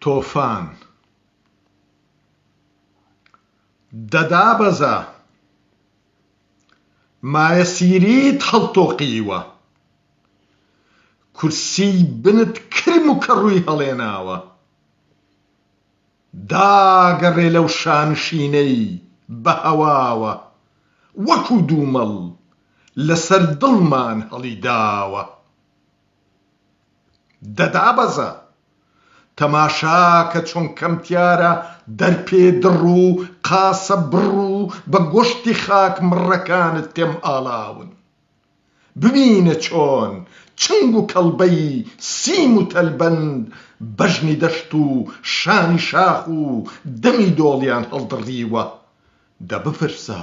تۆفان دەدابەزە مایە سیریت هەڵتۆقیوە کورسی بنت کرم و کەڕووی هەڵێناوە داگەڕێ لەو شانشینەی بە هەواوە وەکو دوومەڵ لەسەر دڵمان هەڵیداوە دەدابەزە تەماشاکە چۆن کەمتیارە دەرپێ دڕ و قاسە بڕ و بە گۆشتی خاک مڕەکانت تێم ئاڵاون ببینە چۆن چنگ و کەڵبەی سیم و تەلبەند بەژنی دەشت و شانی شاخ و دەمی دۆڵیان هەڵدڕیوە دەبپرسە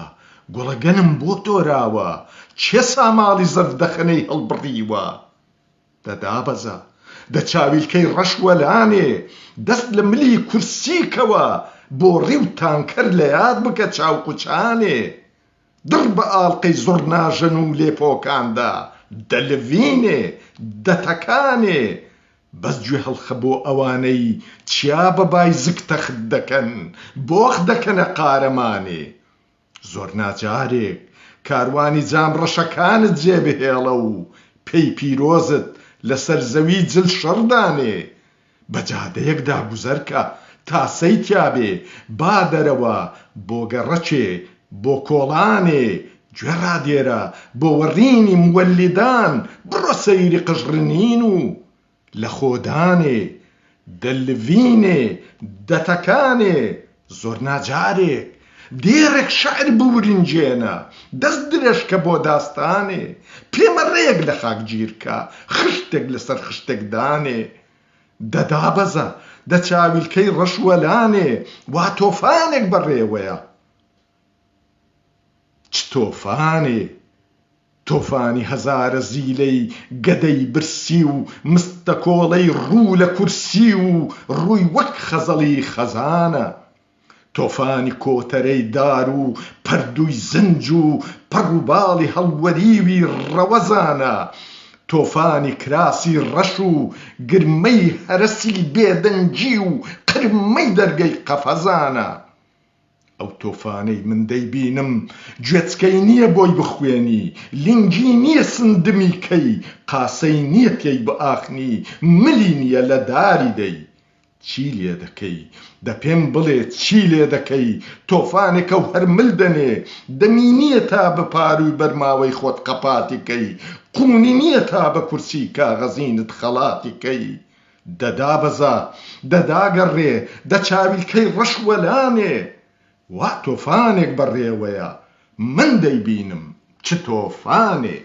گوڵەگەنم بۆ تۆراوە چێ ساماڵی زەردەخەنەی هەڵبڕیوە دەدابەزە دە چاویلکەی ڕەشوەلانێ دەست لە ملی کورسیکەوە بۆ ڕیو تانکەر لە یاد بکە چاوکوچانێ دڕ بە ئاڵقەی زۆرناژەن و لێپۆکاندا دەلڤینێ دەتەکانێ بەس گوێ هەڵخە بۆ ئەوانەی چیا بەبای زگتەخت دەکەن بۆخ دەکەنە قارەمانێ زۆر ناجارێک کاروانی جامڕەشەکانت جێبهێڵە و پێی پیرۆزت لەسەر زەوی جل شەڕدانێ بە جادەیەکدا گوزەرکە تاسەی تیابێ با دەرەوە بۆ گەڕەچێ بۆ کۆڵانێ گوێ ڕادێرە بۆ وەڕینی موەلیدان بڕۆ سەیری قژڕنین و لە خۆدانێ دەلڤینێ دەتەکانێ زۆر ناجارێک دێرێک شەعر بورینجێنە دەست درێژکە بۆ داستانێ پێمە ڕێک لە خاک گیرکە خشتێک لەسەر خشتێک دانێ دەدابەزە دە چاویلکەی ڕەشوەلانێ وا تۆفانێک بەڕێوەیە چ تۆفانێ تۆفانی هەزارە زیلەی گەدەی برسی و مستەکۆڵەی ڕوو لە کورسی و ڕووی وەک خەزەڵی خەزانە تۆفانی کۆتەرەی دار و پەردووی زنج و پەڕووباڵی هەڵوەریوی ڕەوەزانە تۆفانی کراسی ڕەش و گرمەی هەرسی بێدەنگی و قرمەی دەرگەی قەفەزانە ئەو تۆفانەی من دەیبینم گوێچکەی نییە بۆی بخوێنی لینگی نییە سندمی کەی قاسەی نییە پێی بئاخنی ملی نییە لە داری دەی چی لێ دەکەی دە پێم بڵێ چی لێ دەکەی تۆفانێکە و هەرمل دەنێ دەمی نییە تا بپاروی بەرماوەی خۆت قەپاتی کەی قوونی نییە تا بە کورسی کاغەزینت خەڵاتی کەی دەدابەزە دەداگەڕێ دە چاویلکەی ڕەشوەلانێ وا تۆفانێک بەڕێوەیە من دەیبینم چ تۆفانێ